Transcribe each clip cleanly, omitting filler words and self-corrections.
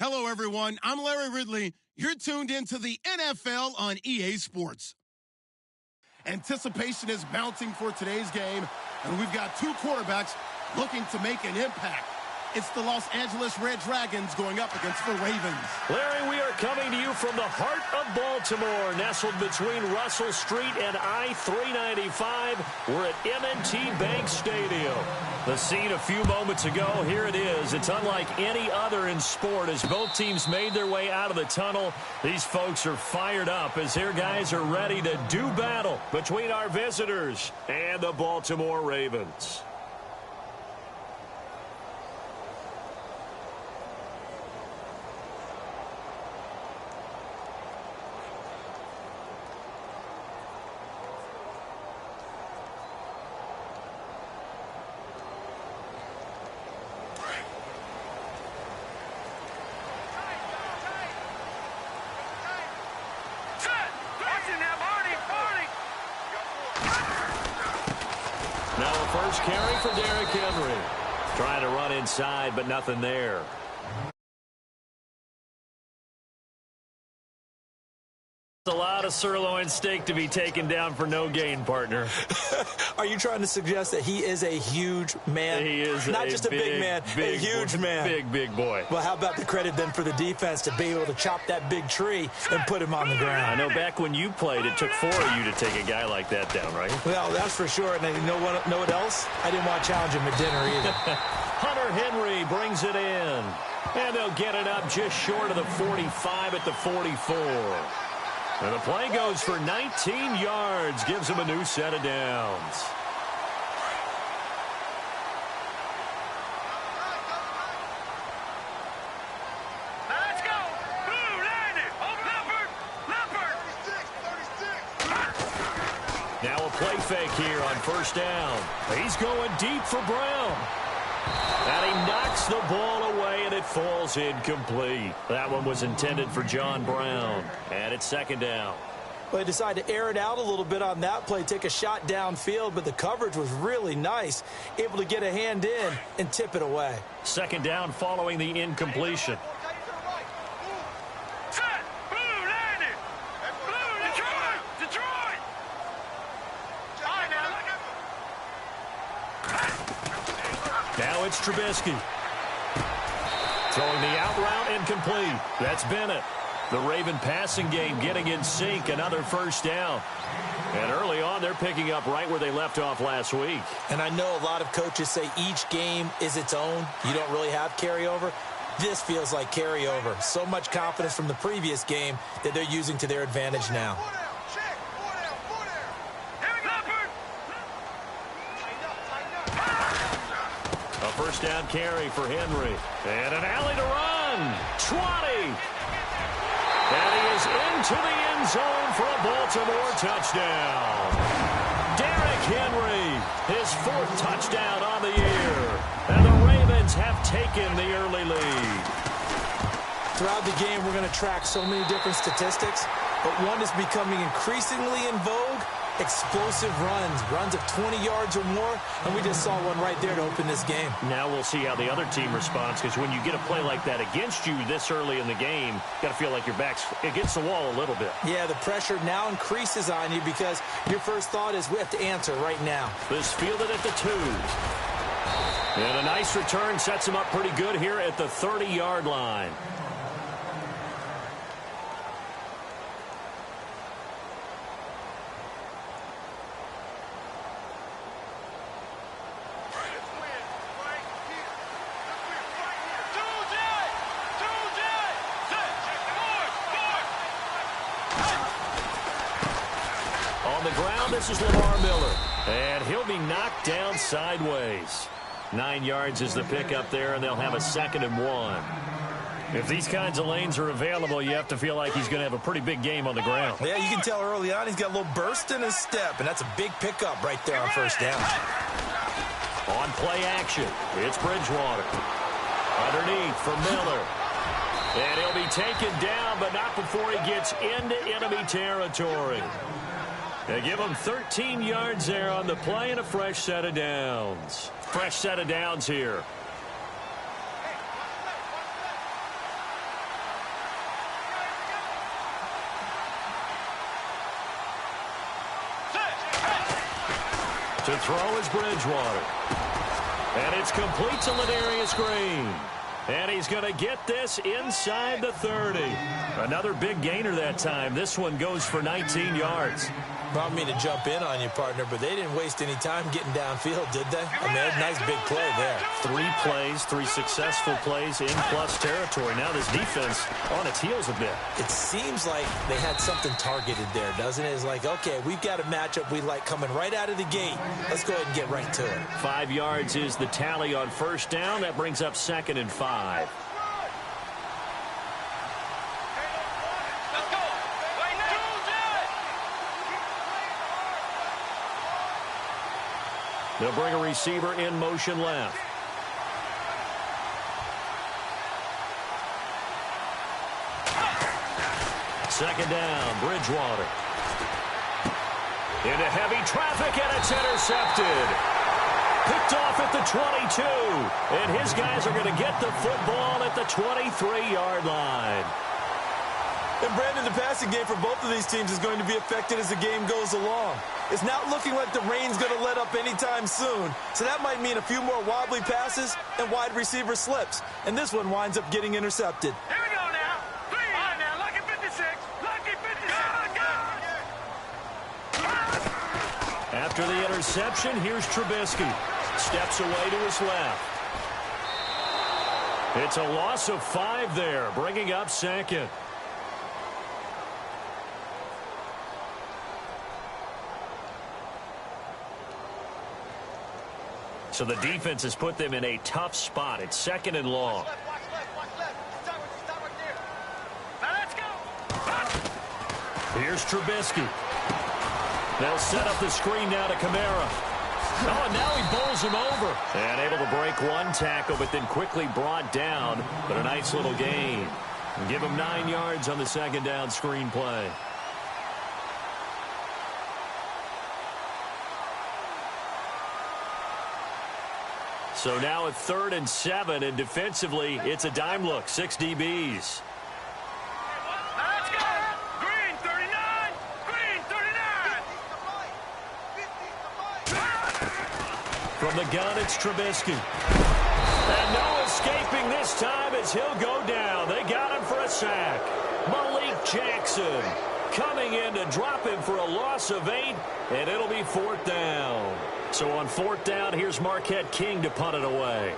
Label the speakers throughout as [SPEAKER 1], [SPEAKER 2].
[SPEAKER 1] Hello, everyone. I'm Larry Ridley. You're tuned into the NFL on EA Sports. Anticipation is mounting for today's game, and we've got two quarterbacks looking to make an impact. It's the Los Angeles Red Dragons going up against the Ravens.
[SPEAKER 2] Larry, we are coming to you from the heart of Baltimore, nestled between Russell Street and I-395. We're at M&T Bank Stadium. The scene a few moments ago, here it is. It's unlike any other in sport as both teams made their way out of the tunnel. These folks are fired up as their guys are ready to do battle between our visitors and the Baltimore Ravens. Now a first carry for Derrick Henry. Trying to run inside, but nothing there. A lot of sirloin steak to be taken down for no gain, partner.
[SPEAKER 3] Are you trying to suggest that he is a huge man?
[SPEAKER 2] He is
[SPEAKER 3] not just a big man, a huge man.
[SPEAKER 2] Big boy.
[SPEAKER 3] Well, how about the credit then for the defense to be able to chop that big tree and put him on the ground?
[SPEAKER 2] I know back when you played, it took 4 of you to take a guy like that down, right?
[SPEAKER 3] Well, that's for sure. And you know what else? I didn't want to challenge him at dinner either.
[SPEAKER 2] Hunter Henry brings it in. And they'll get it up just short of the 45 at the 44. And the play goes for 19 yards, gives him a new set of downs.
[SPEAKER 4] Let's go. Blue, landed. Leopard.
[SPEAKER 2] Now a play fake here on first down. He's going deep for Brown. And he knocks the ball away, and it falls incomplete. That one was intended for John Brown. And it's second down.
[SPEAKER 3] Well, they decided to air it out a little bit on that play, take a shot downfield, but the coverage was really nice. Able to get a hand in and tip it away.
[SPEAKER 2] Second down following the incompletion.
[SPEAKER 4] Set. Blue, landed. Blue, Detroit. All right,
[SPEAKER 2] Now it's Trubisky. Throwing the out route incomplete. That's Bennett. The Raven passing game getting in sync. Another first down. And early on, they're picking up right where they left off last week.
[SPEAKER 3] And I know a lot of coaches say each game is its own. You don't really have carryover. This feels like carryover. So much confidence from the previous game that they're using to their advantage now.
[SPEAKER 2] A first down carry for Henry. And an alley to run. 20. And he is into the end zone for a Baltimore touchdown. Derrick Henry, his 4th touchdown on the year. And the Ravens have taken the early lead.
[SPEAKER 3] Throughout the game, we're going to track so many different statistics, but one is becoming increasingly in vogue: explosive runs of 20 yards or more, and we just saw one right there to open this game.
[SPEAKER 2] Now we'll see how the other team responds, because when you get a play like that against you this early in the game, you got to feel like your back's against the wall a little bit.
[SPEAKER 3] Yeah, the pressure now increases on you because your first thought is we have to answer right now.
[SPEAKER 2] This fielded at the 2. And a nice return sets him up pretty good here at the 30-yard line. On the ground, this is Lamar Miller. And he'll be knocked down sideways. 9 yards is the pickup there, and they'll have a 2nd and 1. If these kinds of lanes are available, you have to feel like he's going to have a pretty big game on the ground.
[SPEAKER 3] Yeah, you can tell early on he's got a little burst in his step, and that's a big pickup right there on first down.
[SPEAKER 2] On play action, it's Bridgewater. Underneath for Miller. And he'll be taken down, but not before he gets into enemy territory. They give him 13 yards there on the play and a fresh set of downs. Fresh set of downs here. To throw is Bridgewater. And it's complete to Ladarius Green. And he's going to get this inside the 30. Another big gainer that time. This one goes for 19 yards.
[SPEAKER 3] I don't mean to jump in on you, partner, but they didn't waste any time getting downfield, did they? I mean, a nice big play there.
[SPEAKER 2] 3 plays, 3 successful plays in plus territory. Now this defense on its heels a bit.
[SPEAKER 3] It seems like they had something targeted there, doesn't it? It's like, okay, we've got a matchup we like coming right out of the gate. Let's go ahead and get right to it.
[SPEAKER 2] 5 yards is the tally on first down. That brings up 2nd and 5. They'll bring a receiver in motion left. Second down, Bridgewater. Into heavy traffic, and it's intercepted. Picked off at the 22. And his guys are going to get the football at the 23-yard line.
[SPEAKER 3] And, Brandon, the passing game for both of these teams is going to be affected as the game goes along. It's not looking like the rain's going to let up anytime soon, so that might mean a few more wobbly passes and wide receiver slips. And this one winds up getting intercepted.
[SPEAKER 4] Here we go now. 3. All right, now, lucky 56. Lucky 56.
[SPEAKER 2] After the interception, here's Trubisky. Steps away to his left. It's a loss of 5 there, bringing up 2nd. So the defense has put them in a tough spot. It's 2nd and long.
[SPEAKER 4] Watch left. Stop right there. Now let's go.
[SPEAKER 2] Here's Trubisky. They'll set up the screen now to Kamara. Oh, and now he bowls him over. And able to break 1 tackle, but then quickly brought down. But a nice little gain. And give him 9 yards on the 2nd down screen play. So now at 3rd and 7, and defensively, it's a dime look. 6 DBs.
[SPEAKER 4] Now let's go. Green 39. Green 39.
[SPEAKER 2] From the gun, it's Trubisky. And no escaping this time as he'll go down. They got him for a sack. Malik Jackson coming in to drop him for a loss of 8, and it'll be 4th down. So on 4th down, here's Marquette King to punt it away.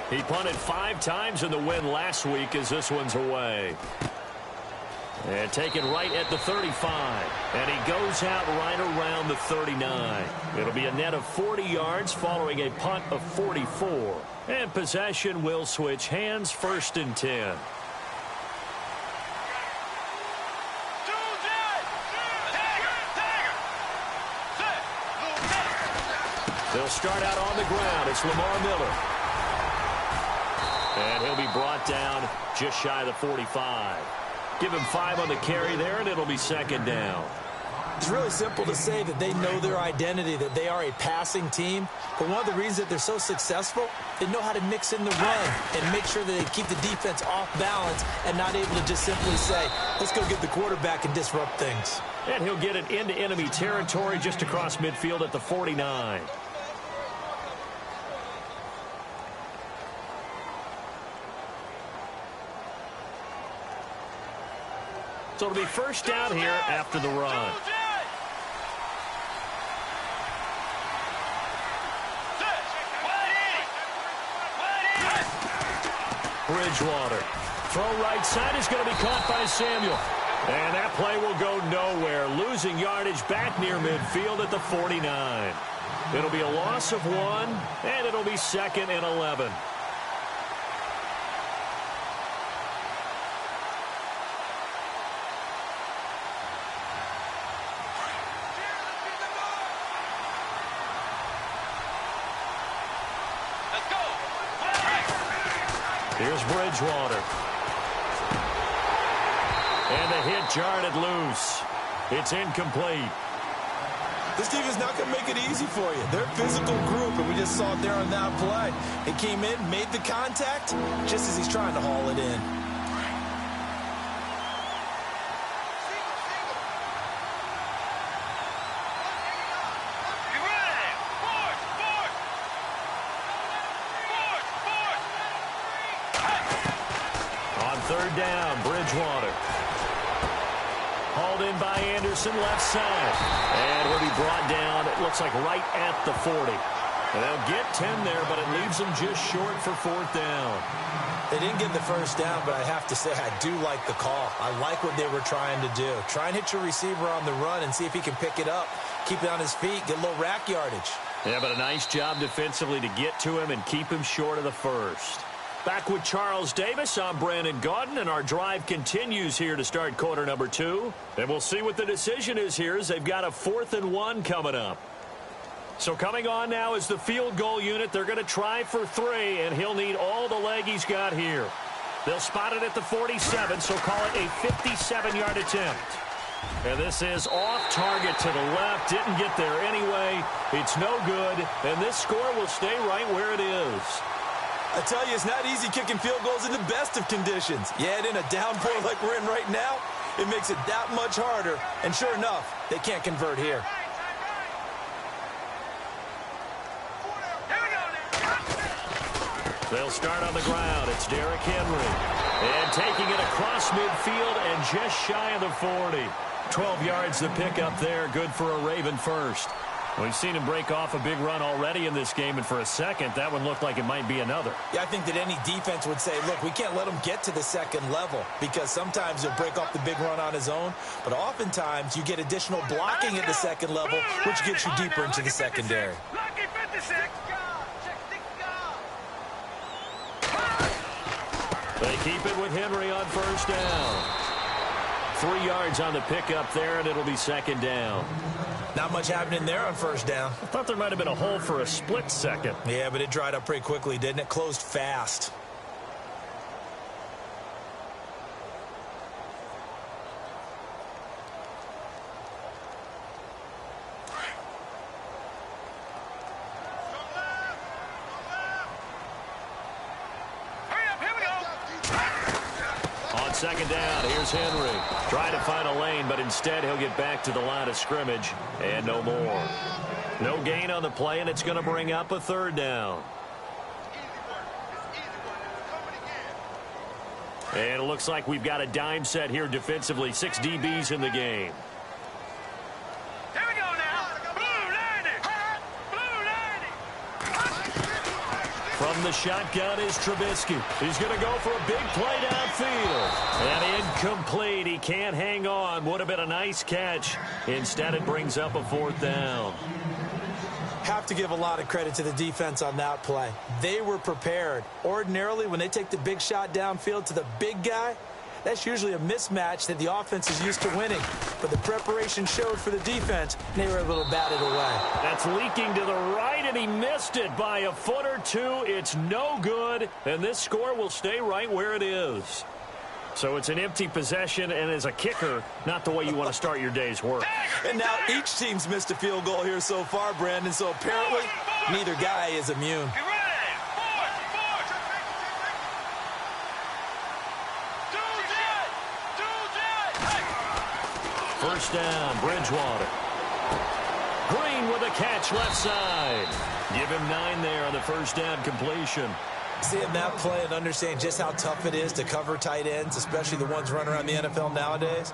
[SPEAKER 2] He punted 5 times in the win last week as this one's away. And taken right at the 35. And he goes out right around the 39. It'll be a net of 40 yards following a punt of 44. And possession will switch hands, 1st and 10. They'll start out on the ground. It's Lamar Miller. And he'll be brought down just shy of the 45. Give him 5 on the carry there, and it'll be 2nd down.
[SPEAKER 3] It's really simple to say that they know their identity, that they are a passing team. But one of the reasons that they're so successful, they know how to mix in the run and make sure that they keep the defense off balance and not able to just simply say, let's go get the quarterback and disrupt things.
[SPEAKER 2] And he'll get it into enemy territory just across midfield at the 49. So it'll be 1st down here after the run. Bridgewater. Throw right side is going to be caught by Samuel. And that play will go nowhere. Losing yardage back near midfield at the 49. It'll be a loss of 1, and it'll be 2nd and 11. Here's Bridgewater. And the hit jarred it loose. It's incomplete.
[SPEAKER 3] This team is not going to make it easy for you. They're a physical group, and we just saw it there on that play. He came in, made the contact, just as he's trying to haul it in.
[SPEAKER 2] third down, Bridgewater. Hauled in by Anderson, left side. And he'll be brought down, it looks like right at the 40. And they'll get 10 there, but it leaves them just short for fourth down.
[SPEAKER 3] They didn't get the first down, but I have to say I do like the call. I like what they were trying to do. Try and hit your receiver on the run and see if he can pick it up. Keep it on his feet, get a little rack yardage.
[SPEAKER 2] Yeah, but a nice job defensively to get to him and keep him short of the first. Back with Charles Davis, I'm Brandon Gaudin, and our drive continues here to start quarter number 2. And we'll see what the decision is here as they've got a 4th and 1 coming up. So coming on now is the field goal unit. They're going to try for 3, and he'll need all the leg he's got here. They'll spot it at the 47, so call it a 57-yard attempt. And this is off target to the left. Didn't get there anyway. It's no good, and this score will stay right where it is.
[SPEAKER 3] I tell you, it's not easy kicking field goals in the best of conditions. Yet in a downpour like we're in right now, it makes it that much harder. And sure enough, they can't convert here.
[SPEAKER 2] They'll start on the ground. It's Derrick Henry. And taking it across midfield and just shy of the 40. 12 yards to pick up there. Good for a Raven first. We've seen him break off a big run already in this game, and for a second, that one looked like it might be another.
[SPEAKER 3] Yeah, I think that any defense would say, look, we can't let him get to the second level because sometimes he'll break off the big run on his own, but oftentimes you get additional blocking at the second level, which gets you deeper into the secondary.
[SPEAKER 4] Lucky 56.
[SPEAKER 2] They keep it with Henry on first down. 3 yards on the pickup there, and it'll be second down.
[SPEAKER 3] Not much happening there on first down.
[SPEAKER 2] I thought there might have been a hole for a split second.
[SPEAKER 3] Yeah, but it dried up pretty quickly, didn't it? Closed fast.
[SPEAKER 2] Second down, here's Henry. Trying to find a lane, but instead he'll get back to the line of scrimmage and no more. No gain on the play, and it's going to bring up a third down. And it looks like we've got a dime set here defensively. 6 DBs in the game.
[SPEAKER 4] Here we go now. Blue 90. Blue 90.
[SPEAKER 2] From the shotgun is Trubisky. He's going to go for a big play downfield. And incomplete. He can't hang on. Would have been a nice catch. Instead, it brings up a fourth down.
[SPEAKER 3] Have to give a lot of credit to the defense on that play. They were prepared. Ordinarily, when they take the big shot downfield to the big guy, that's usually a mismatch that the offense is used to winning. But the preparation showed for the defense, and they were able to bat it away.
[SPEAKER 2] That's leaking to the right, and he missed it by a foot or two. It's no good, and this score will stay right where it is. So it's an empty possession, and as a kicker, not the way you want to start your day's work.
[SPEAKER 3] And now each team's missed a field goal here so far, Brandon, so apparently neither guy is immune.
[SPEAKER 2] First down, Bridgewater. Green with a catch left side. Give him 9 there on the first down completion.
[SPEAKER 3] Seeing that play and understanding just how tough it is to cover tight ends, especially the ones running around the NFL nowadays,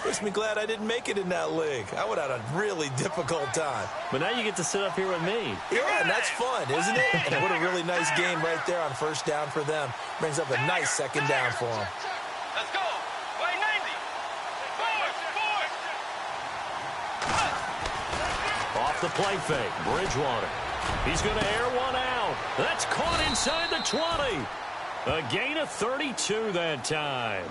[SPEAKER 3] makes me glad I didn't make it in that league. I would have had a really difficult time.
[SPEAKER 2] But now you get to sit up here with me.
[SPEAKER 3] Yeah, and that's fun, isn't it? And what a really nice game right there on first down for them. Brings up a nice second down for them.
[SPEAKER 4] Let's go. Way 90.
[SPEAKER 2] Off the play fake, Bridgewater. He's going to air one out. That's caught inside the 20. A gain of 32 that time.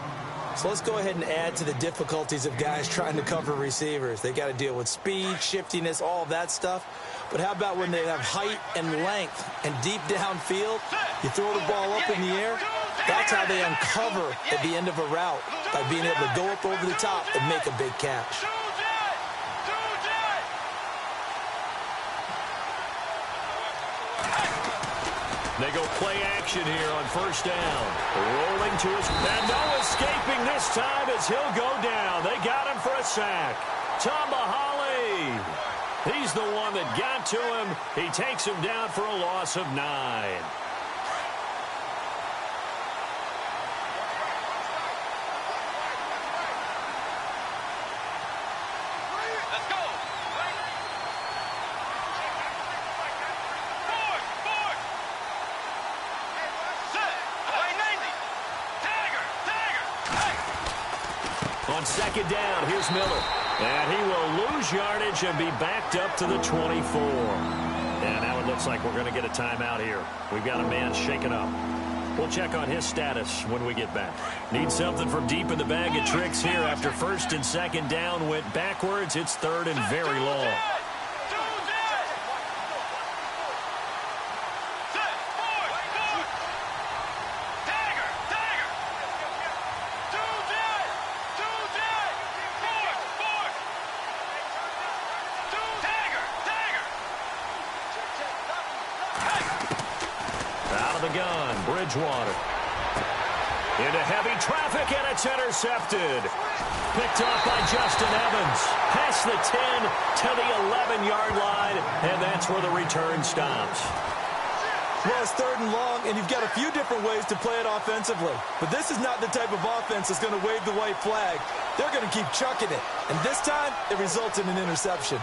[SPEAKER 3] So let's go ahead and add to the difficulties of guys trying to cover receivers. They got to deal with speed, shiftiness, all of that stuff. But how about when they have height and length and deep downfield? You throw the ball up in the air. That's how they uncover at the end of a route, by being able to go up over the top and make a big catch.
[SPEAKER 2] They go play action here on first down. Rolling to his... And no escaping this time as he'll go down. They got him for a sack. Tomahali. He's the one that got to him. He takes him down for a loss of 9. On second down, here's Miller. And he will lose yardage and be backed up to the 24. And now it looks like we're going to get a timeout here. We've got a man shaken up. We'll check on his status when we get back. Need something from deep in the bag of tricks here. After first and second down went backwards, it's third and very long. Bridgewater. Into heavy traffic, and it's intercepted. Picked off by Justin Evans. Past the 10 to the 11-yard line, and that's where the return stops.
[SPEAKER 3] Well, it's third and long, and you've got a few different ways to play it offensively. But this is not the type of offense that's going to wave the white flag. They're going to keep chucking it. And this time, it results in an interception.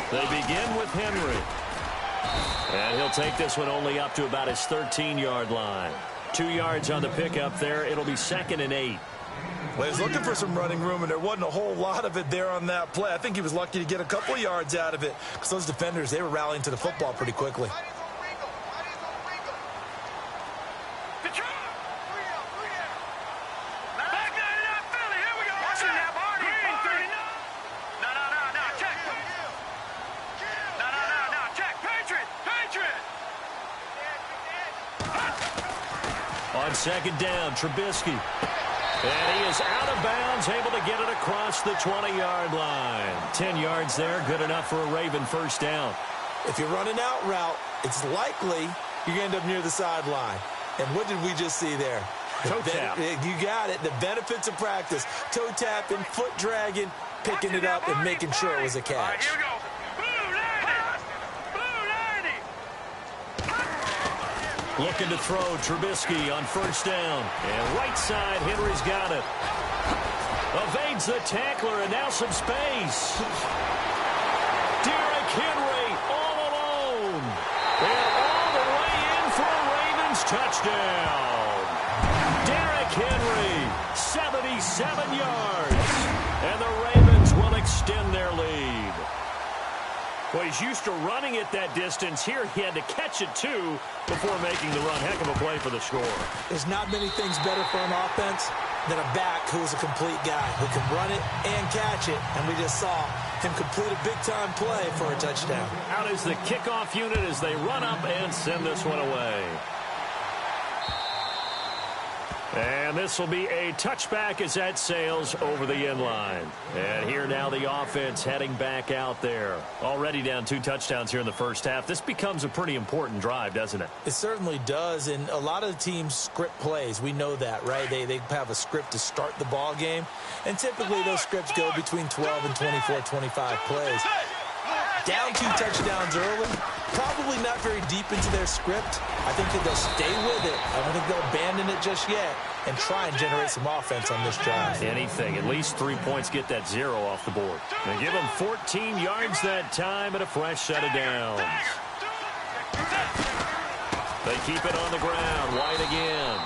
[SPEAKER 2] They begin with Henry. And he'll take this one only up to about his 13-yard line. 2 yards on the pickup there. It'll be 2nd and 8.
[SPEAKER 3] Well, he was looking for some running room, and there wasn't a whole lot of it there on that play. I think he was lucky to get a couple of yards out of it because those defenders, they were rallying to the football pretty quickly.
[SPEAKER 2] On second down, Trubisky. And he is out of bounds, able to get it across the 20-yard line. 10 yards there, good enough for a Raven first down.
[SPEAKER 3] If you're running out route, it's likely you're going to end up near the sideline. And what did we just see there?
[SPEAKER 2] Toe tap.
[SPEAKER 3] You got it. The benefits of practice. Toe tapping, foot dragging, picking it up, and making sure it was a catch.
[SPEAKER 4] Here we go.
[SPEAKER 2] Looking to throw, Trubisky on first down. And right side, Henry's got it. Evades the tackler, and now some space. Derrick Henry all alone. And all the way in for a Ravens touchdown. Derrick Henry, 77 yards. And the Ravens will extend their lead. Well, he's used to running it that distance. Here he had to catch it, too, before making the run. Heck of a play for the score.
[SPEAKER 3] There's not many things better for an offense than a back who is a complete guy who can run it and catch it. And we just saw him complete a big-time play for a touchdown.
[SPEAKER 2] Out is the kickoff unit as they run up and send this one away. And this will be a touchback as that sails over the end line. And here now the offense heading back out there. Already down 2 touchdowns here in the first half. This becomes a pretty important drive, doesn't it?
[SPEAKER 3] It certainly does. And a lot of the teams script plays. We know that, right? They have a script to start the ball game. And typically those scripts go between 12 and 24, 25 plays. Down 2 touchdowns early, probably not very deep into their script. I think that they'll stay with it. I don't think they'll abandon it just yet and try and generate some offense on this drive.
[SPEAKER 2] Anything. At least 3 points, get that 0 off the board. They give them 14 yards that time and a fresh set of downs. They keep it on the ground. White again.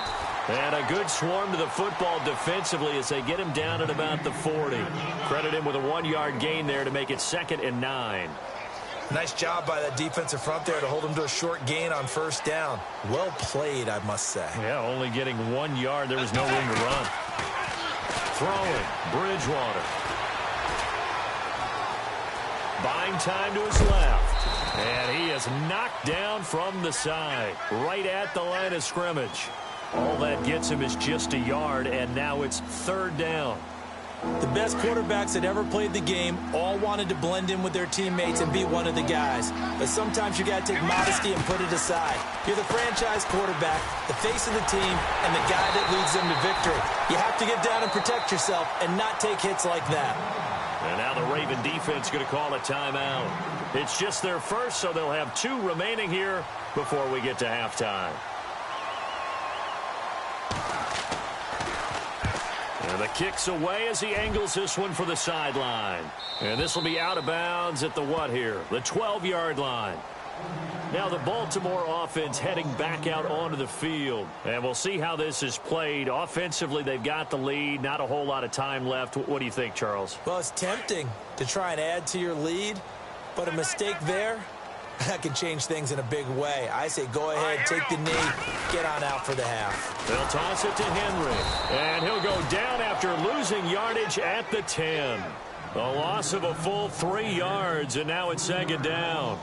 [SPEAKER 2] And a good swarm to the football defensively as they get him down at about the 40. Credit him with a 1-yard gain there to make it 2nd and 9.
[SPEAKER 3] Nice job by that defensive front there to hold him to a short gain on first down. Well played, I must say.
[SPEAKER 2] Yeah, only getting 1 yard. There was no room to run. Throwing, Bridgewater. Buying time to his left. And he is knocked down from the side, right at the line of scrimmage. All that gets him is just a yard, and now it's 3rd down.
[SPEAKER 3] The best quarterbacks that ever played the game all wanted to blend in with their teammates and be one of the guys. But sometimes you got to take modesty and put it aside. You're the franchise quarterback, the face of the team, and the guy that leads them to victory. You have to get down and protect yourself and not take hits like that.
[SPEAKER 2] And now the Raven defense going to call a timeout. It's just their first, so they'll have 2 remaining here before we get to halftime. And the kick's away as he angles this one for the sideline. And this will be out of bounds at the what here? The 12-yard line. Now the Baltimore offense heading back out onto the field. And we'll see how this is played. Offensively, they've got the lead. Not a whole lot of time left. What do you think, Charles?
[SPEAKER 3] Well, it's tempting to try and add to your lead, but a mistake there, that can change things in a big way. I say go ahead, take the knee, get on out for the half.
[SPEAKER 2] They'll toss it to Henry. And he'll go down after losing yardage at the 10. A loss of a full 3 yards, and now it's second down.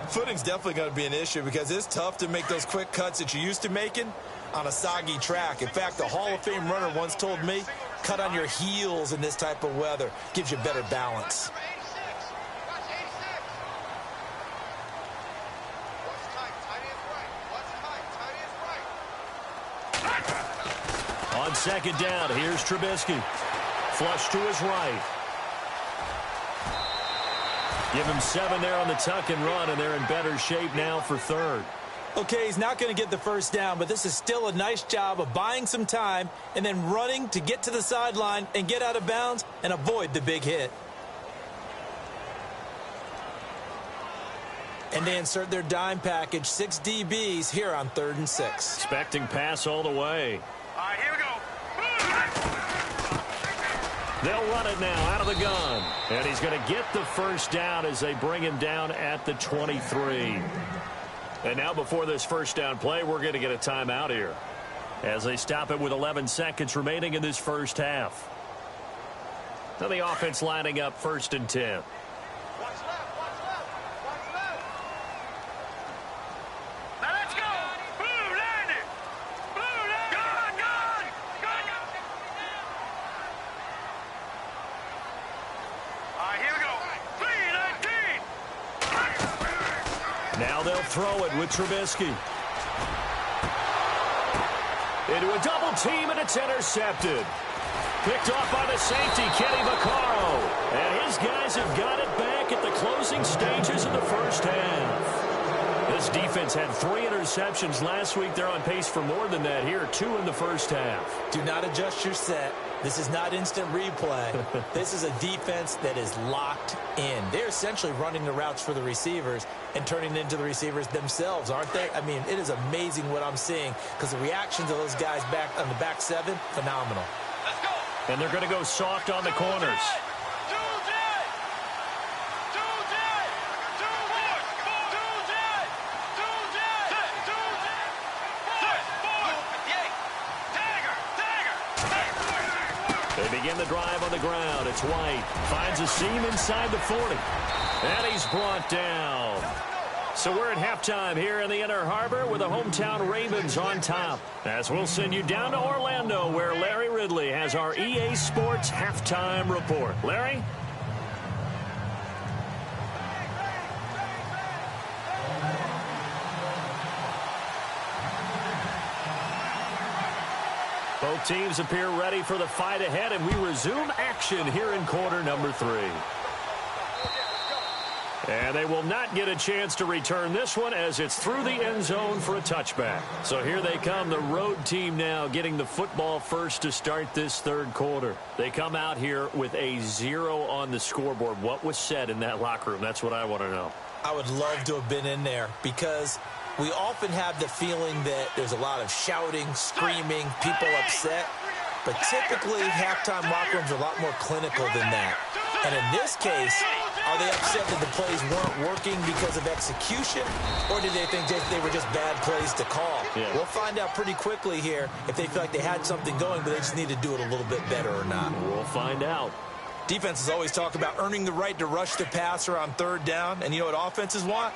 [SPEAKER 3] Footing's definitely going to be an issue because it's tough to make those quick cuts that you're used to making on a soggy track. In fact, the Hall of Fame runner once told me, cut on your heels in this type of weather. Gives you better balance.
[SPEAKER 2] On second down, here's Trubisky. Flush to his right. Give him 7 there on the tuck and run, and they're in better shape now for third.
[SPEAKER 3] Okay, he's not going to get the first down, but this is still a nice job of buying some time and then running to get to the sideline and get out of bounds and avoid the big hit. And they insert their dime package, 6 DBs here on 3rd and 6.
[SPEAKER 2] Expecting pass all the way.
[SPEAKER 4] All right, here we go.
[SPEAKER 2] They'll run it now out of the gun. And he's going to get the first down as they bring him down at the 23. And now before this first down play, we're going to get a timeout here as they stop it with 11 seconds remaining in this first half. Now the offense lining up 1st and 10. Now they'll throw it with Trubisky. Into a double team, and it's intercepted. Picked off by the safety, Kenny Vaccaro. And his guys have got it back at the closing stages of the first half. This defense had 3 interceptions last week. They're on pace for more than that here, 2 in the first half.
[SPEAKER 3] Do not adjust your set. This is not instant replay. This is a defense that is locked in. They're essentially running the routes for the receivers and turning it into the receivers themselves, aren't they? I mean, it is amazing what I'm seeing because the reactions of those guys back on the back 7, phenomenal.
[SPEAKER 4] Let's go.
[SPEAKER 2] And they're going to go soft on the corners. They begin the drive on the ground. It's White. Finds a seam inside the 40. And he's brought down. So we're at halftime here in the Inner Harbor with the hometown Ravens on top. As we'll send you down to Orlando where Larry Ridley has our EA Sports halftime report. Larry? Both teams appear ready for the fight ahead, and we resume action here in quarter number 3. And they will not get a chance to return this one as it's through the end zone for a touchback. So here they come, the road team now getting the football first to start this third quarter. They come out here with a 0 on the scoreboard. What was said in that locker room? That's what I want to know.
[SPEAKER 3] I would love to have been in there because we often have the feeling that there's a lot of shouting, screaming, people upset. But typically, halftime locker rooms are a lot more clinical than that. And in this case, are they upset that the plays weren't working because of execution? Or did they think they were just bad plays to call? Yeah. We'll find out pretty quickly here if they feel like they had something going, but they just need to do it a little bit better or not.
[SPEAKER 2] We'll find out.
[SPEAKER 3] Defenses always talk about earning the right to rush the passer on 3rd down. And you know what offenses want?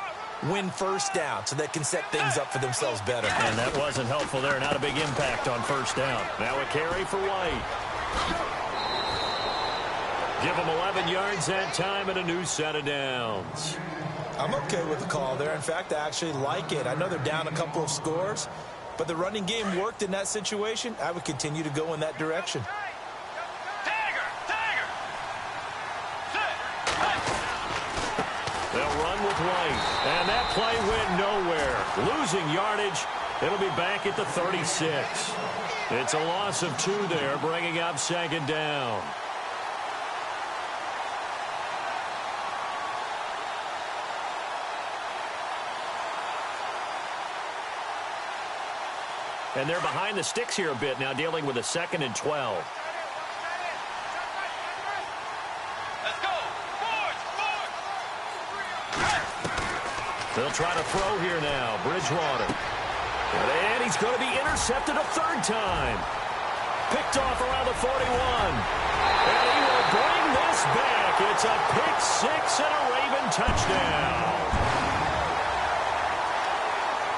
[SPEAKER 3] Win first down so they can set things up for themselves better.
[SPEAKER 2] And that wasn't helpful there. Not a big impact on first down. Now a carry for White. Give them 11 yards that time and a new set of downs.
[SPEAKER 3] I'm okay with the call there. In fact, I actually like it. I know they're down a couple of scores, but the running game worked in that situation. I would continue to go in that direction.
[SPEAKER 2] They'll run with White. And that play went nowhere. Losing yardage. It'll be back at the 36. It's a loss of 2 there, bringing up second down. And they're behind the sticks here a bit now, dealing with a 2nd and 12.
[SPEAKER 4] Let's go. Forward.
[SPEAKER 2] They'll try to throw here now. Bridgewater. And he's going to be intercepted a 3rd time. Picked off around the 41. And he will bring this back. It's a pick 6 and a Raven touchdown.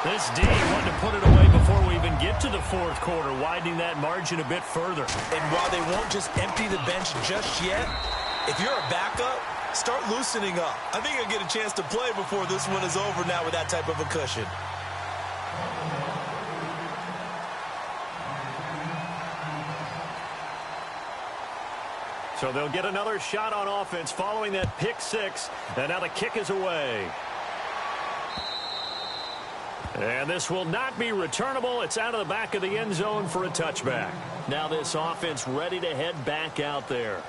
[SPEAKER 2] This D wanted to put it away before we even get to the 4th quarter, widening that margin a bit further.
[SPEAKER 3] And while they won't just empty the bench just yet, if you're a backup, start loosening up. I think you'll get a chance to play before this one is over now with that type of a cushion.
[SPEAKER 2] So they'll get another shot on offense following that pick 6, and now the kick is away. And this will not be returnable. It's out of the back of the end zone for a touchback. Now this offense ready to head back out there.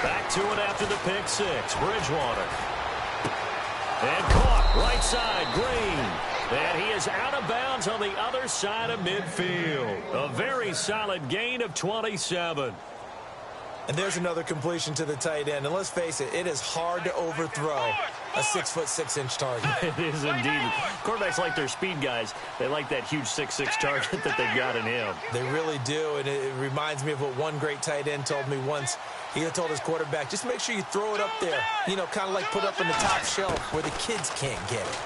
[SPEAKER 2] Back to it after the pick 6. Bridgewater. And caught right side, Green. And he is out of bounds on the other side of midfield. A very solid gain of 27.
[SPEAKER 3] And there's another completion to the tight end. And let's face it, it is hard to overthrow a 6'6" target.
[SPEAKER 2] It is indeed. Quarterbacks like their speed guys. They like that huge 6'6" target that they've got in him.
[SPEAKER 3] They really do, and it reminds me of what one great tight end told me once. He had told his quarterback, just make sure you throw it up there. You know, kind of like put up in the top shelf where the kids can't get it.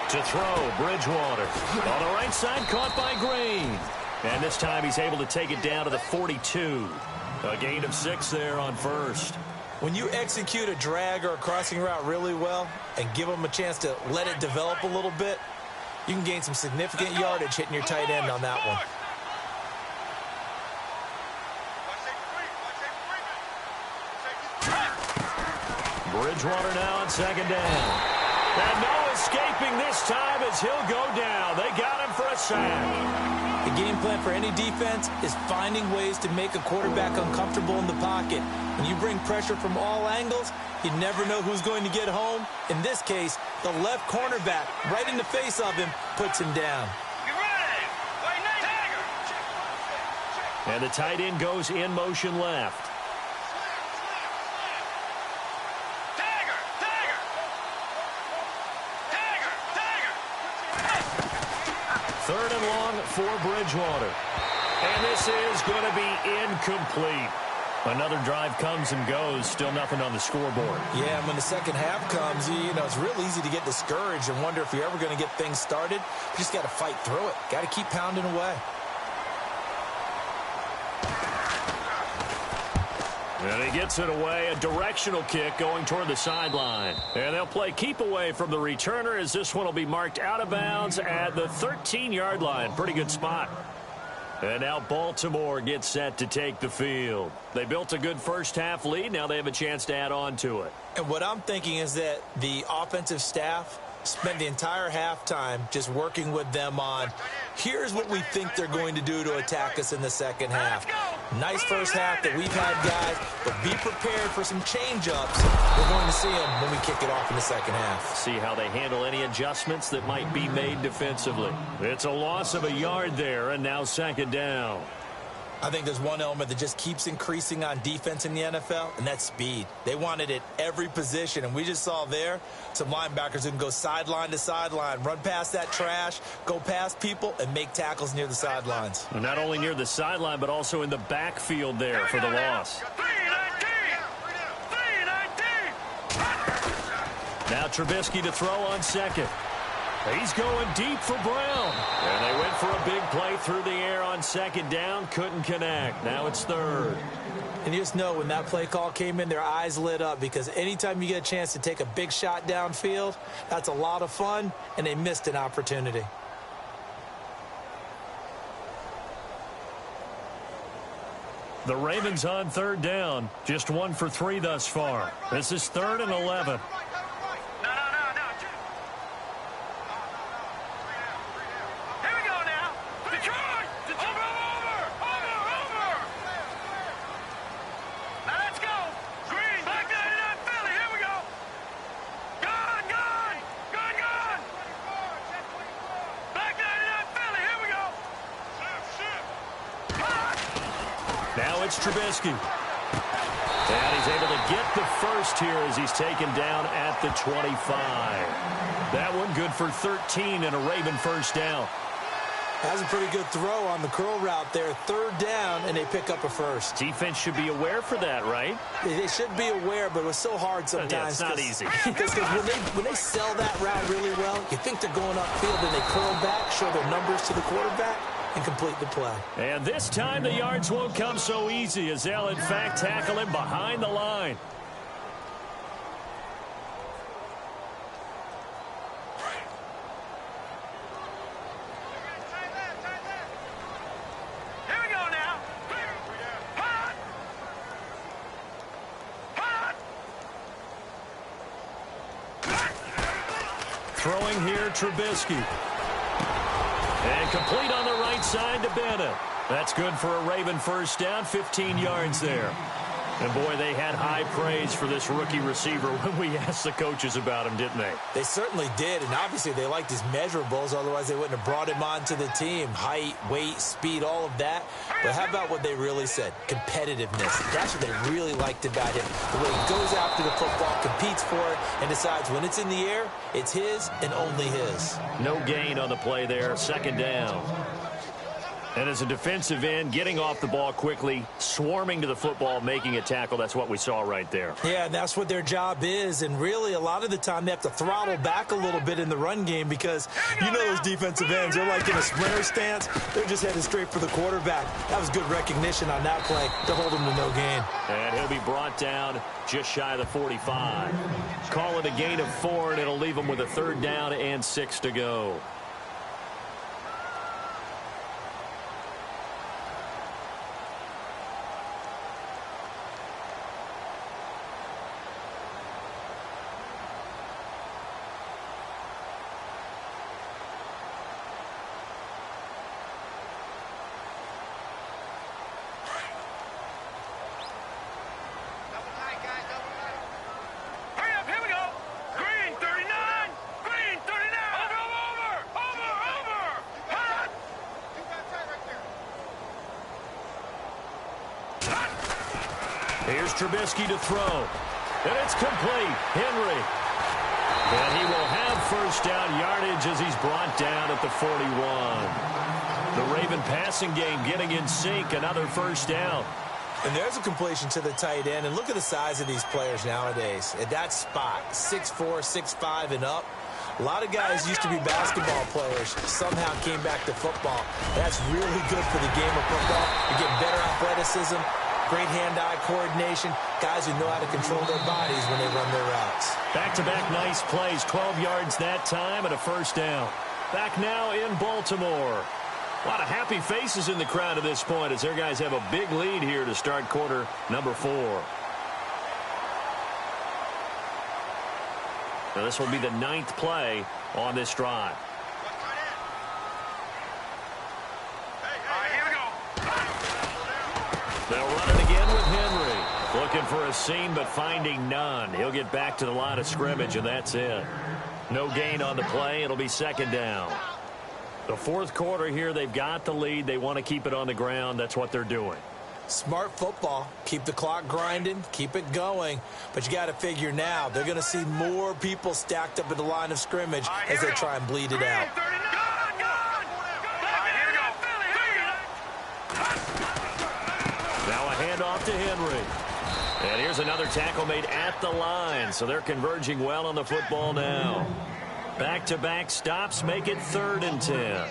[SPEAKER 2] To throw, Bridgewater. On the right side, caught by Green. And this time he's able to take it down to the 42. A gain of 6 there on 1st.
[SPEAKER 3] When you execute a drag or a crossing route really well and give them a chance to let it develop a little bit, you can gain some significant yardage hitting your tight end on that one.
[SPEAKER 2] Bridgewater now on 2nd down. And no escaping this time as he'll go down. They got him for a sack.
[SPEAKER 3] The game plan for any defense is finding ways to make a quarterback uncomfortable in the pocket. When you bring pressure from all angles, you never know who's going to get home. In this case, the left cornerback, right in the face of him, puts him down.
[SPEAKER 2] And the tight end goes in motion left. Third and long for Bridgewater. And this is going to be incomplete. Another drive comes and goes. Still nothing on the scoreboard.
[SPEAKER 3] Yeah, and when the second half comes, you know, it's real easy to get discouraged and wonder if you're ever going to get things started. You just got to fight through it. Got to keep pounding away.
[SPEAKER 2] And he gets it away. A directional kick going toward the sideline. And they'll play keep away from the returner as this one will be marked out of bounds at the 13-yard line. Pretty good spot. And now Baltimore gets set to take the field. They built a good first-half lead. Now they have a chance to add on to it.
[SPEAKER 3] And what I'm thinking is that the offensive staff spent the entire halftime just working with them on, here's what we think they're going to do to attack us in the second half. Nice first half that we've had, guys, but be prepared for some change-ups. We're going to see them when we kick it off in the second half.
[SPEAKER 2] See how they handle any adjustments that might be made defensively. It's a loss of a yard there, and now 2nd down.
[SPEAKER 3] I think there's one element that just keeps increasing on defense in the NFL, and that's speed. They want it at every position, and we just saw there some linebackers who can go sideline to sideline, run past that trash, go past people, and make tackles near the sidelines.
[SPEAKER 2] And not only near the sideline, but also in the backfield there for the loss. Now Trubisky to throw on 2nd. He's going deep for Brown. And they went for a big play through the air on 2nd down. Couldn't connect. Now it's 3rd.
[SPEAKER 3] And you just know when that play call came in, their eyes lit up, because anytime you get a chance to take a big shot downfield, that's a lot of fun, and they missed an opportunity.
[SPEAKER 2] The Ravens on 3rd down. Just 1 for 3 thus far. This is 3rd and 11. it's Trubisky. And he's able to get the first here as he's taken down at the 25. That one good for 13 and a Raven first down.
[SPEAKER 3] That's a pretty good throw on the curl route there. Third down, and they pick up a first.
[SPEAKER 2] Defense should be aware for that, right?
[SPEAKER 3] They should be aware, but it was so hard sometimes.
[SPEAKER 2] Yeah, it's not easy.
[SPEAKER 3] Because when they sell that route really well, you think they're going upfield, and they curl back, show their numbers to the quarterback, and complete the play.
[SPEAKER 2] And this time the yards won't come so easy as they'll, in fact, tackle him behind the line. Throwing here, Trubisky. And complete on the right side to Bennett. That's good for a Raven first down, 15 yards there. And, boy, they had high praise for this rookie receiver when we asked the coaches about him, didn't they?
[SPEAKER 3] They certainly did, and obviously they liked his measurables. Otherwise, they wouldn't have brought him onto the team. Height, weight, speed, all of that. But how about what they really said? Competitiveness. That's what they really liked about him. The way he goes after the football, competes for it, and decides when it's in the air, it's his and only his.
[SPEAKER 2] No gain on the play there. Second down. And as a defensive end, getting off the ball quickly, swarming to the football, making a tackle, that's what we saw right there.
[SPEAKER 3] Yeah, and that's what their job is. And really, a lot of the time, they have to throttle back a little bit in the run game because you know those defensive ends, they're like in a sprinter stance. They're just headed straight for the quarterback. That was good recognition on that play to hold him to no gain.
[SPEAKER 2] And he'll be brought down just shy of the 45. Call it a gain of 4, and it'll leave him with a third down and 6 to go. Here's Trubisky to throw. And it's complete. Henry. And he will have first down yardage as he's brought down at the 41. The Raven passing game getting in sync. Another first down.
[SPEAKER 3] And there's a completion to the tight end. And look at the size of these players nowadays. At that spot, 6'4", 6'5", and up. A lot of guys used to be basketball players, somehow came back to football. That's really good for the game of football. You get better athleticism, great hand-eye coordination, guys who know how to control their bodies when they run their routes.
[SPEAKER 2] Back-to-back nice plays, 12 yards that time and a first down. Back now in Baltimore. A lot of happy faces in the crowd at this point as their guys have a big lead here to start quarter number 4. Now this will be the 9th play on this drive. They'll run it again with Henry. Looking for a seam, but finding none. He'll get back to the line of scrimmage, and that's it. No gain on the play. It'll be second down. The fourth quarter here, they've got the lead. They want to keep it on the ground. That's what they're doing.
[SPEAKER 3] Smart football. Keep the clock grinding. Keep it going. But you got to figure now, they're going to see more people stacked up at the line of scrimmage as they try and bleed it out.
[SPEAKER 2] Now a handoff to Henry. And here's another tackle made at the line. So they're converging well on the football now. Back-to-back stops make it 3rd and 10.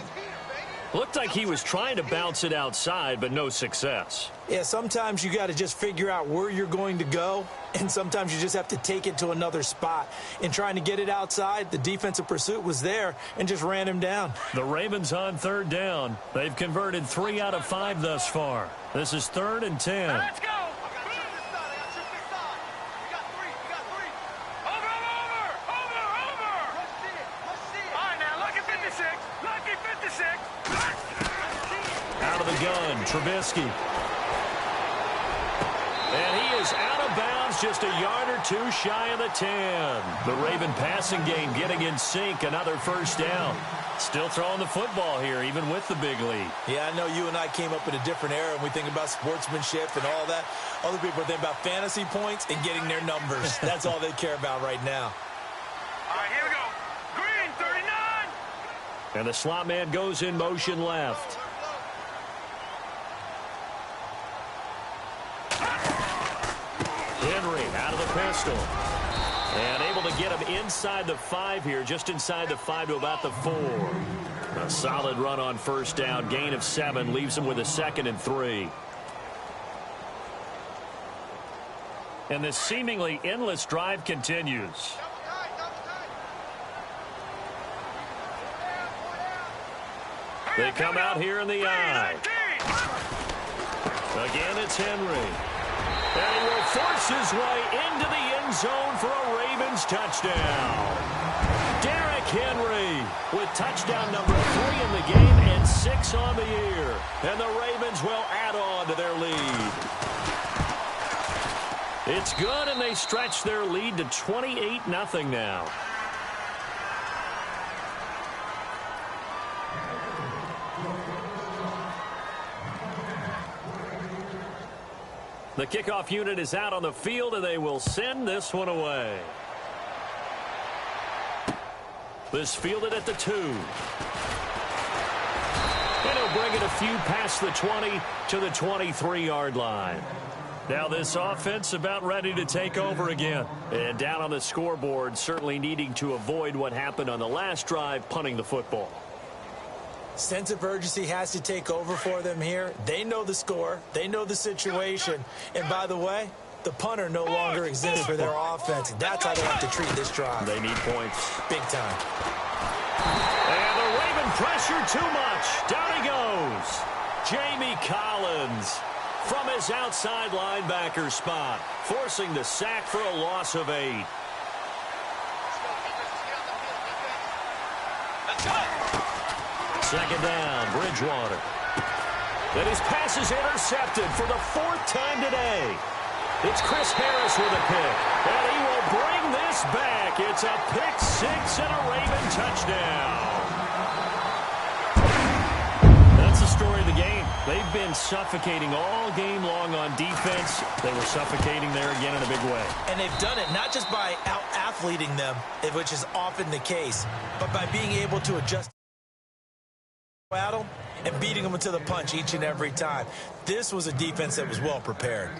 [SPEAKER 2] Looked like he was trying to bounce it outside, but no success.
[SPEAKER 3] Yeah, sometimes you got to just figure out where you're going to go, and sometimes you just have to take it to another spot. In trying to get it outside, the defensive pursuit was there and just ran him down.
[SPEAKER 2] The Ravens on 3rd down. They've converted 3 out of 5 thus far. This is 3rd and 10.
[SPEAKER 4] Let's go.
[SPEAKER 2] Out of the gun, Trubisky. And he is out of bounds, just a yard or two shy of the 10. The Raven passing game getting in sync, another first down. Still throwing the football here, even with the big lead.
[SPEAKER 3] Yeah, I know you and I came up in a different era, and we think about sportsmanship and all that. Other people think about fantasy points and getting their numbers. That's all they care about right now.
[SPEAKER 4] All right, here we go. Green, 39.
[SPEAKER 2] And the slot man goes in motion left. Henry out of the pistol. And able to get him inside the 5 here, just inside the 5 to about the 4. A solid run on first down. Gain of 7 leaves him with a 2nd and 3. And this seemingly endless drive continues. They come out here in the I. Again, it's Henry. And he will force his way into the end zone for a Ravens touchdown. Derrick Henry with touchdown number 3 in the game and 6 on the year. And the Ravens will add on to their lead. It's good, and they stretch their lead to 28-0 now. The kickoff unit is out on the field, and they will send this one away. This fielded at the 2. And he'll bring it a few past the 20 to the 23-yard line. Now this offense about ready to take over again. And down on the scoreboard, certainly needing to avoid what happened on the last drive, punting the football.
[SPEAKER 3] Sense of urgency has to take over for them here. They know the score. They know the situation. And by the way, the punter no longer exists for their offense. That's how they have to treat this drive.
[SPEAKER 2] They need points.
[SPEAKER 3] Big time.
[SPEAKER 2] And the Raven pressure too much. Down he goes. Jamie Collins from his outside linebacker spot, forcing the sack for a loss of 8.
[SPEAKER 4] Let's go.
[SPEAKER 2] Second down, Bridgewater. Then his pass is intercepted for the 4th time today. It's Chris Harris with a pick, and he will bring this back. It's a pick 6 and a Raven touchdown. That's the story of the game. They've been suffocating all game long on defense. They were suffocating there again in a big way.
[SPEAKER 3] And they've done it not just by out-athleting them, which is often the case, but by being able to adjust battle and beating them to the punch each and every time. This was a defense that was well prepared.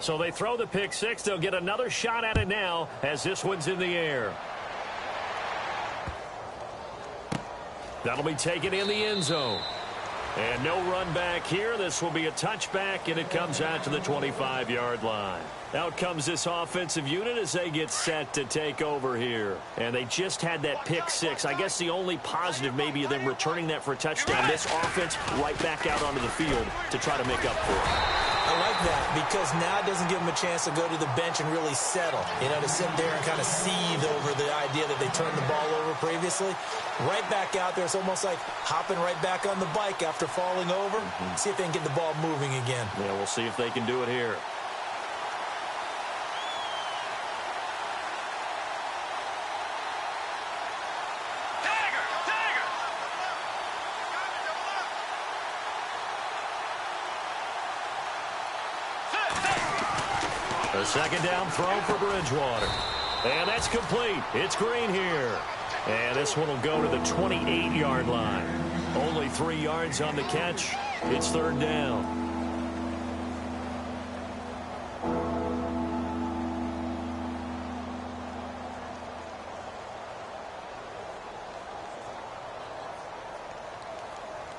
[SPEAKER 2] So they throw the pick 6. They'll get another shot at it now as this one's in the air. That'll be taken in the end zone. And no run back here. This will be a touchback, and it comes out to the 25-yard line. Out comes this offensive unit as they get set to take over here. And they just had that pick 6. I guess the only positive maybe of them returning that for a touchdown. This offense right back out onto the field to try to make up for it.
[SPEAKER 3] I like that because now it doesn't give them a chance to go to the bench and really settle. You know, to sit there and kind of seethe over the idea that they turned the ball over previously. Right back out there. It's almost like hopping right back on the bike after falling over. See if they can get the ball moving again.
[SPEAKER 2] Yeah, we'll see if they can do it here. A second down throw for Bridgewater. And that's complete. It's Green here. And this one will go to the 28-yard line. Only 3 yards on the catch. It's 3rd down.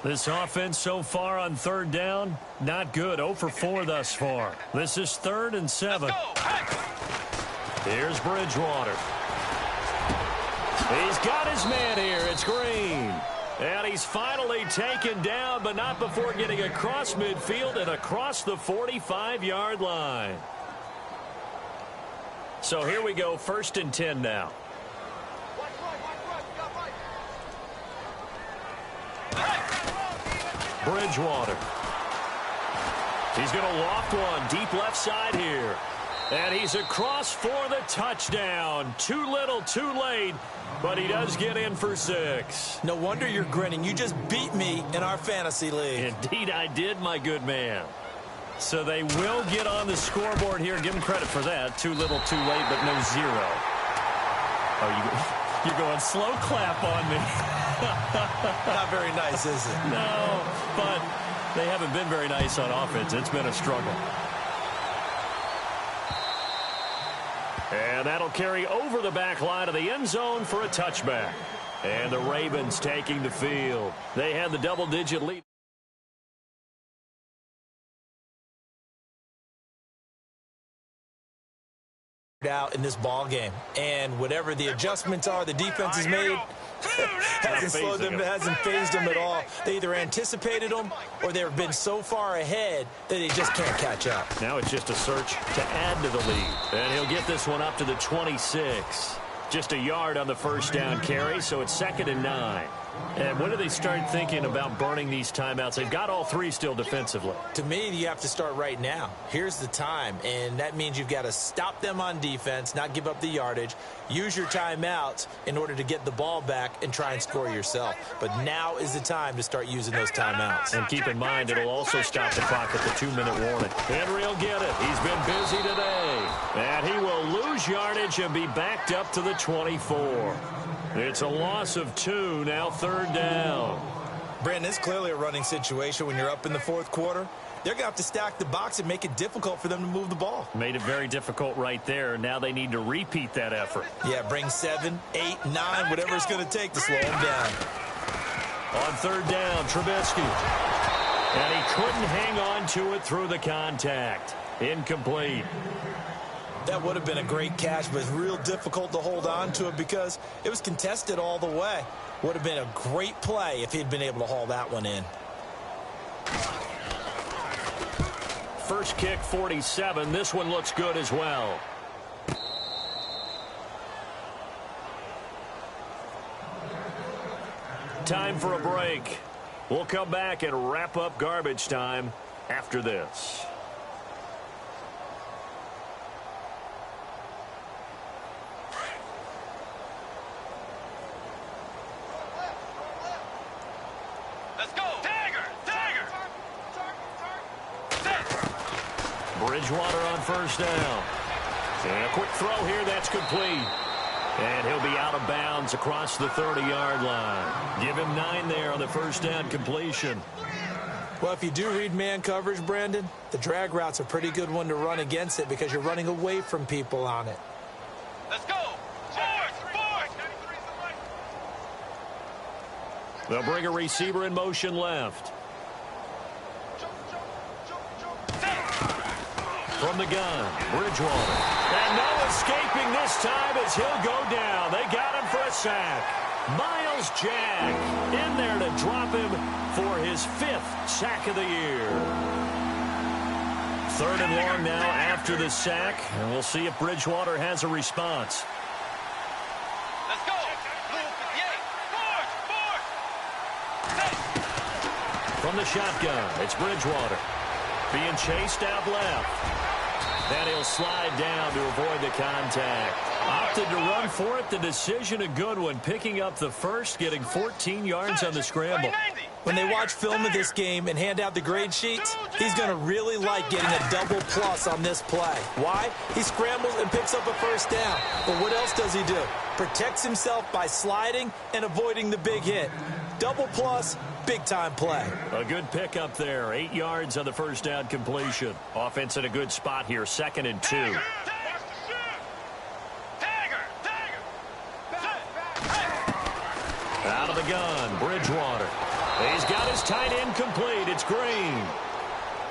[SPEAKER 2] This offense so far on 3rd down, not good. 0 for 4 thus far. This is 3rd and 7. Here's Bridgewater. He's got his man here. It's Green. And he's finally taken down, but not before getting across midfield and across the 45-yard line. So here we go, 1st and 10 now. Bridgewater. He's going to loft one deep left side here. And he's across for the touchdown. Too little, too late, but he does get in for 6.
[SPEAKER 3] No wonder you're grinning. You just beat me in our fantasy league.
[SPEAKER 2] Indeed I did, my good man. So they will get on the scoreboard here. Give them credit for that. Too little, too late, but no 0. Oh, you're going slow clap on me.
[SPEAKER 3] Not very nice, is it?
[SPEAKER 2] No, but they haven't been very nice on offense. It's been a struggle. And that'll carry over the back line of the end zone for a touchback. And the Ravens taking the field. They had the double-digit lead.
[SPEAKER 3] Out in this ball game, and whatever the adjustments are the defense has made hasn't phased them at all. They either anticipated them or they've been so far ahead that they just can't catch up.
[SPEAKER 2] Now it's just a search to add to the lead, and he'll get this one up to the 26. Just a yard on the first down carry, so it's 2nd and 9. And when do they start thinking about burning these timeouts? They've got all 3 still defensively.
[SPEAKER 3] To me, you have to start right now. Here's the time, and that means you've got to stop them on defense, not give up the yardage, use your timeouts in order to get the ball back and try and score yourself. But now is the time to start using those timeouts.
[SPEAKER 2] And keep in mind, it'll also stop the clock at the 2-minute warning. Henry will get it. He's been busy today. And he will lose yardage and be backed up to the 24. It's a loss of 2, now 3rd down.
[SPEAKER 3] Brandon, it's clearly a running situation when you're up in the 4th quarter. They're going to have to stack the box and make it difficult for them to move the ball.
[SPEAKER 2] Made it very difficult right there. Now they need to repeat that effort.
[SPEAKER 3] Yeah, bring 7, 8, 9, whatever it's going to take to slow them down.
[SPEAKER 2] On 3rd down, Trubisky. And he couldn't hang on to it through the contact. Incomplete.
[SPEAKER 3] That would have been a great catch, but it's real difficult to hold on to it because it was contested all the way. Would have been a great play if he'd been able to haul that one in.
[SPEAKER 2] First kick, 47. This one looks good as well. Time for a break. We'll come back and wrap up garbage time after this. Bridgewater on first down. And a quick throw here, that's complete. And he'll be out of bounds across the 30-yard line. Give him 9 there on the first down completion.
[SPEAKER 3] Well, if you do read man coverage, Brandon, the drag route's a pretty good one to run against it because you're running away from people on it.
[SPEAKER 4] Let's go.
[SPEAKER 2] They'll bring a receiver in motion left. From the gun, Bridgewater. And no escaping this time as he'll go down. They got him for a sack. Miles Jack in there to drop him for his 5th sack of the year. 3rd and long now after the sack. And we'll see if Bridgewater has a response.
[SPEAKER 4] Let's go.
[SPEAKER 2] From the shotgun, it's Bridgewater. Being chased out left. And he'll slide down to avoid the contact. Opted to run for it. The decision a good one. Picking up the first, getting 14 yards on the scramble.
[SPEAKER 3] When they watch film of this game and hand out the grade sheets, he's going to really like getting a double plus on this play. Why? He scrambles and picks up a first down. But what else does he do? Protects himself by sliding and avoiding the big hit. Double plus, big-time play.
[SPEAKER 2] A good pickup there. 8 yards on the first down completion. Offense in a good spot here. 2nd and 2. Out of the gun, Bridgewater. He's got his tight end complete. It's Green.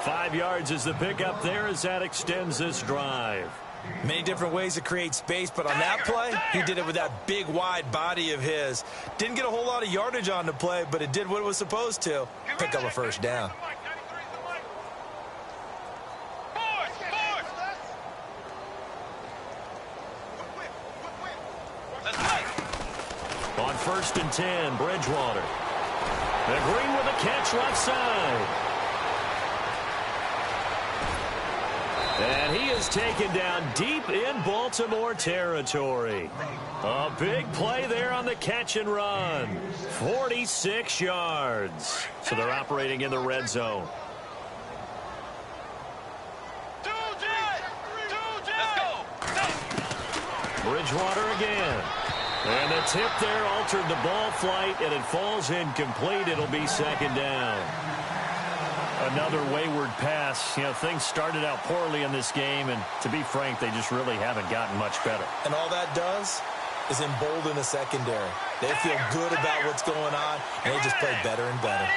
[SPEAKER 2] 5 yards is the pickup there as that extends this drive.
[SPEAKER 3] Many different ways to create space, but on that play, he did it with that big, wide body of his. Didn't get a whole lot of yardage on the play, but it did what it was supposed to. Pick up a first down.
[SPEAKER 2] On 1st and 10, Bridgewater. And Green with a catch left side. And he is taken down deep in Baltimore territory. A big play there on the catch and run. 46 yards. So they're operating in the red zone. Bridgewater again. And the tip there altered the ball flight, and it falls incomplete. It'll be second down. Another wayward pass. You know, things started out poorly in this game, and to be frank, they just really haven't gotten much better.
[SPEAKER 3] And all that does is embolden the secondary. They feel good about what's going on, and they just play better and better.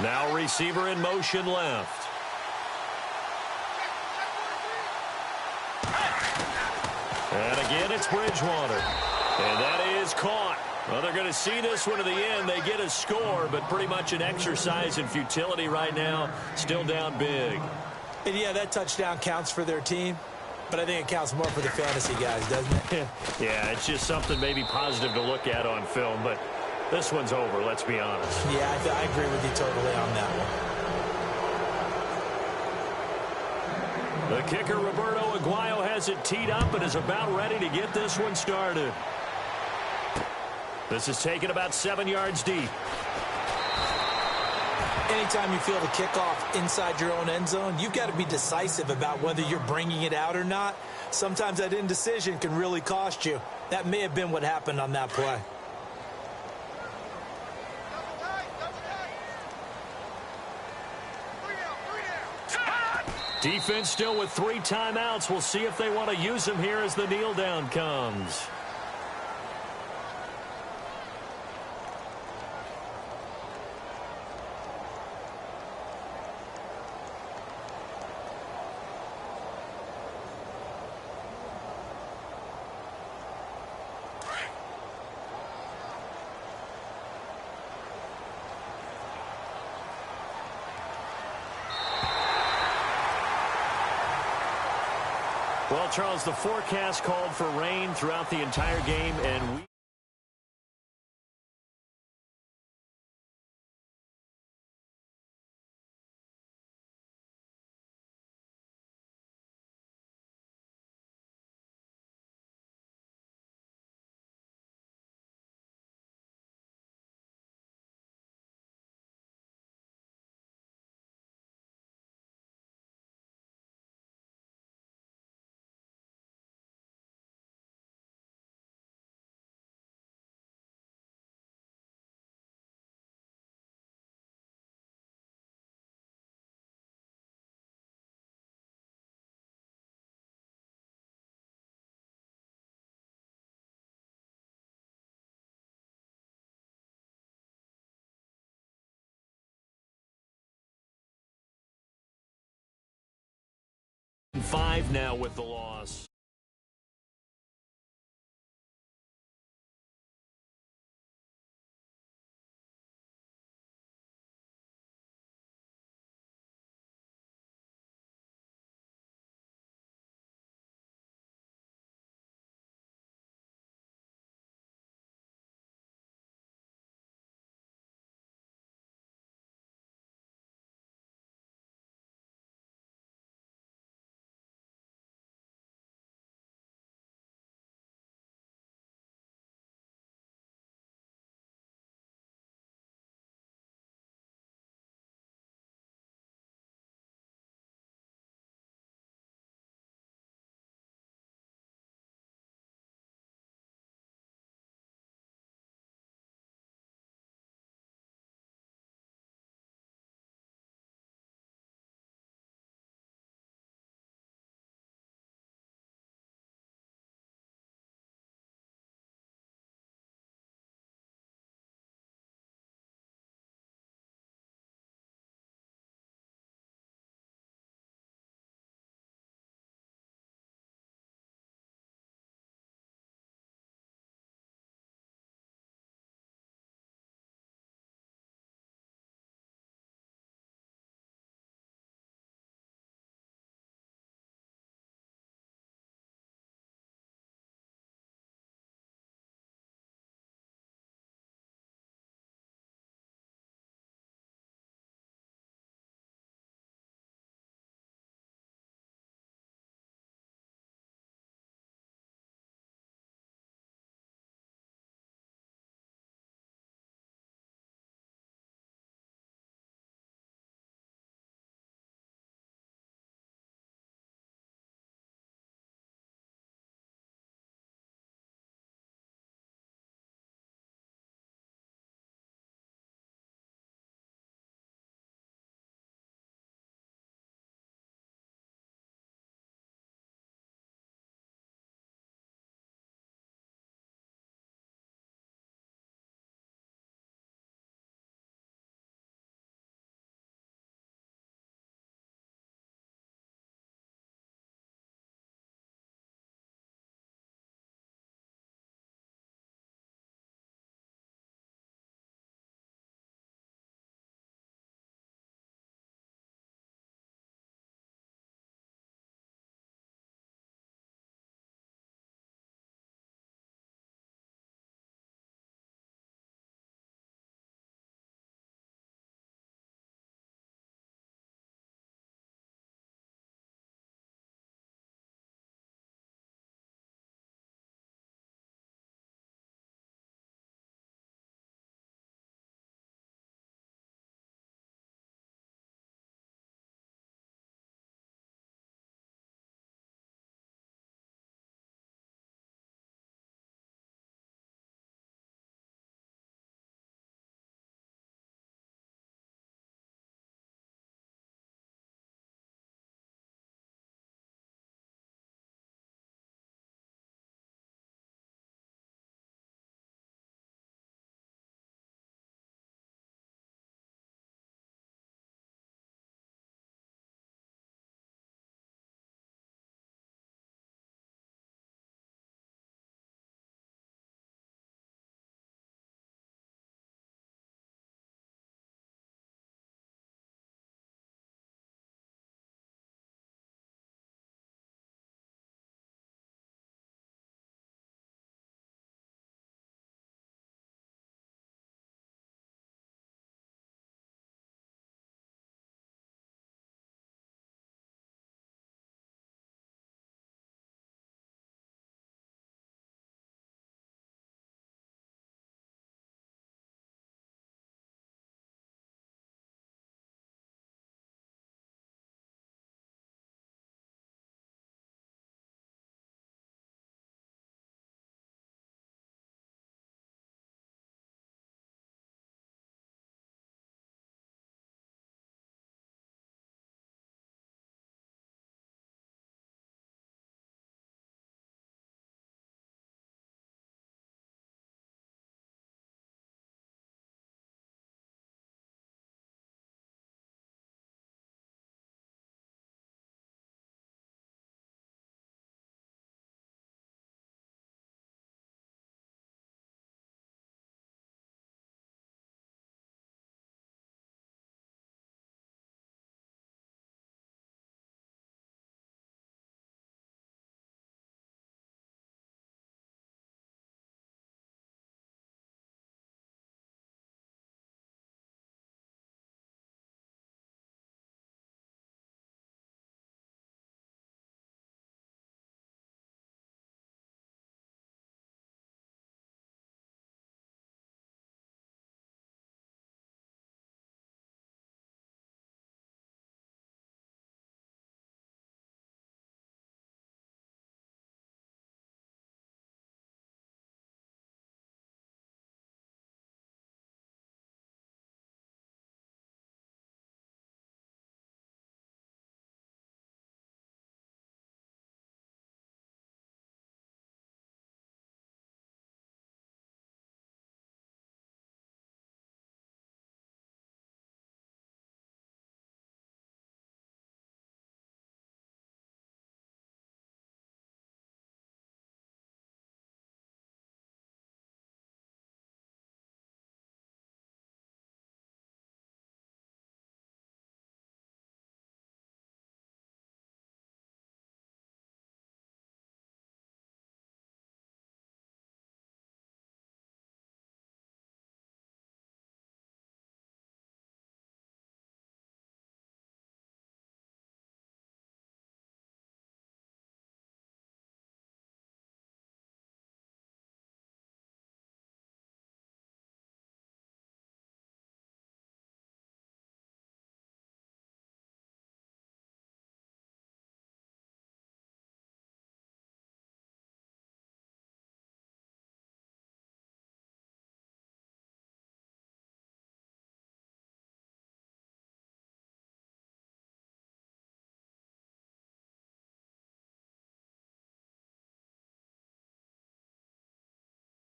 [SPEAKER 2] Now receiver in motion left. And again, it's Bridgewater. And that is caught. Well, they're going to see this one to the end. They get a score, but pretty much an exercise in futility right now. Still down big.
[SPEAKER 3] And yeah, that touchdown counts for their team, but I think it counts more for the fantasy guys, doesn't it?
[SPEAKER 2] Yeah, it's just something maybe positive to look at on film, but this one's over, let's be honest.
[SPEAKER 3] Yeah, I agree with you totally on that one.
[SPEAKER 2] The kicker, Roberto Aguayo, has it teed up and is about ready to get this one started. This is taken about 7 yards deep.
[SPEAKER 3] Anytime you feel the kickoff inside your own end zone, you've got to be decisive about whether you're bringing it out or not. Sometimes that indecision can really cost you. That may have been what happened on that play.
[SPEAKER 2] Defense still with 3 timeouts. We'll see if they want to use them here as the kneel down comes. Well, Charles, the forecast called for rain throughout the entire game, and we... Five now with the loss.